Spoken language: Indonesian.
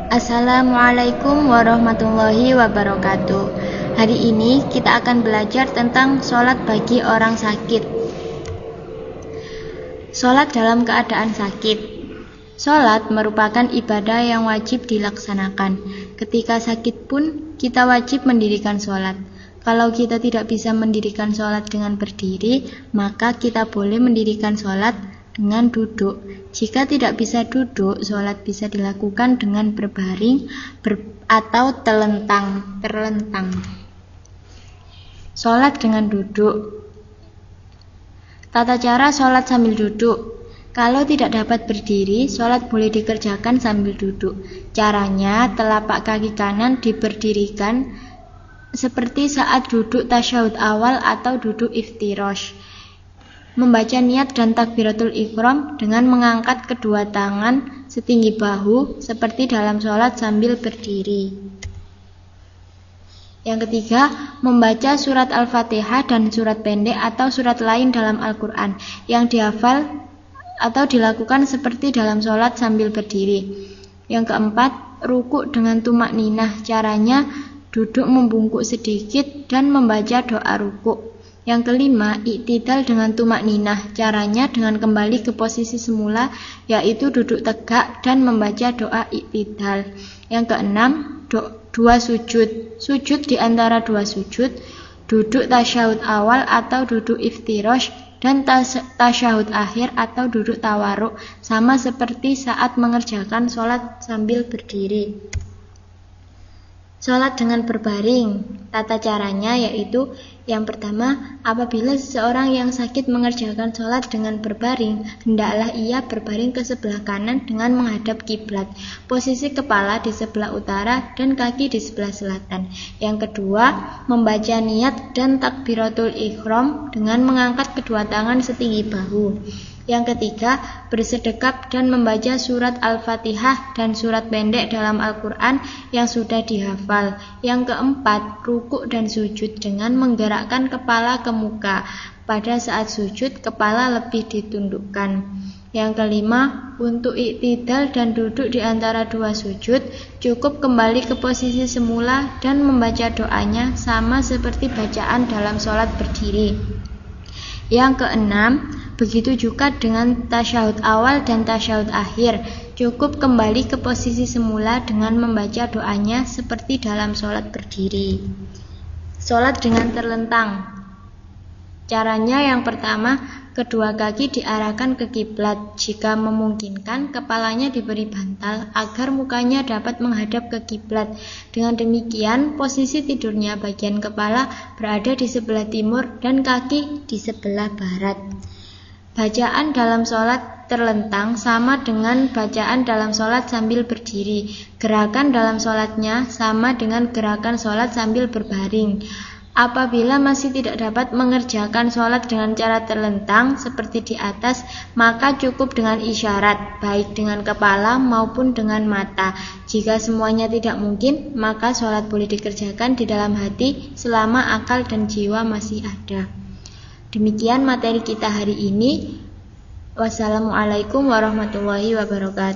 Assalamualaikum warahmatullahi wabarakatuh. Hari ini kita akan belajar tentang sholat bagi orang sakit. Sholat dalam keadaan sakit. Sholat merupakan ibadah yang wajib dilaksanakan. Ketika sakit pun kita wajib mendirikan sholat. Kalau kita tidak bisa mendirikan sholat dengan berdiri, maka kita boleh mendirikan sholat dengan duduk. Jika tidak bisa duduk, sholat bisa dilakukan dengan berbaring atau terlentang. Sholat dengan duduk. Tata cara sholat sambil duduk. Kalau tidak dapat berdiri, sholat boleh dikerjakan sambil duduk. Caranya, telapak kaki kanan diberdirikan seperti saat duduk tasyahud awal atau duduk iftirash. Membaca niat dan takbiratul ihram dengan mengangkat kedua tangan setinggi bahu seperti dalam sholat sambil berdiri. Yang ketiga, membaca surat Al-Fatihah dan surat pendek atau surat lain dalam Al-Quran yang dihafal atau dilakukan seperti dalam sholat sambil berdiri. Yang keempat, rukuk dengan tumak ninah. Caranya duduk membungkuk sedikit dan membaca doa rukuk. Yang kelima, iktidal dengan tumak ninah. Caranya dengan kembali ke posisi semula, yaitu duduk tegak dan membaca doa iktidal. Yang keenam, dua sujud. Sujud di antara dua sujud, duduk tasyahud awal atau duduk iftirash, dan tasyahud akhir atau duduk tawaruk, sama seperti saat mengerjakan sholat sambil berdiri. Sholat dengan berbaring. Tata caranya yaitu yang pertama, apabila seseorang yang sakit mengerjakan sholat dengan berbaring, hendaklah ia berbaring ke sebelah kanan dengan menghadap kiblat. Posisi kepala di sebelah utara dan kaki di sebelah selatan. Yang kedua, membaca niat dan takbiratul ihram dengan mengangkat kedua tangan setinggi bahu. Yang ketiga, bersedekap dan membaca surat Al-Fatihah dan surat pendek dalam Al-Quran yang sudah dihafal. Yang keempat, rukuk dan sujud dengan menggerakkan kepala ke muka. Pada saat sujud, kepala lebih ditundukkan. Yang kelima, untuk iktidal dan duduk di antara dua sujud, cukup kembali ke posisi semula dan membaca doanya sama seperti bacaan dalam sholat berdiri. Yang keenam, begitu juga dengan tasyahud awal dan tasyahud akhir. Cukup kembali ke posisi semula dengan membaca doanya seperti dalam sholat berdiri. Sholat dengan terlentang. Caranya yang pertama, kedua kaki diarahkan ke kiblat. Jika memungkinkan, kepalanya diberi bantal agar mukanya dapat menghadap ke kiblat. Dengan demikian, posisi tidurnya bagian kepala berada di sebelah timur dan kaki di sebelah barat. Bacaan dalam sholat terlentang sama dengan bacaan dalam sholat sambil berdiri. Gerakan dalam sholatnya sama dengan gerakan sholat sambil berbaring. Apabila masih tidak dapat mengerjakan sholat dengan cara terlentang seperti di atas, maka cukup dengan isyarat, baik dengan kepala maupun dengan mata. Jika semuanya tidak mungkin, maka sholat boleh dikerjakan di dalam hati selama akal dan jiwa masih ada. Demikian materi kita hari ini. Wassalamualaikum warahmatullahi wabarakatuh.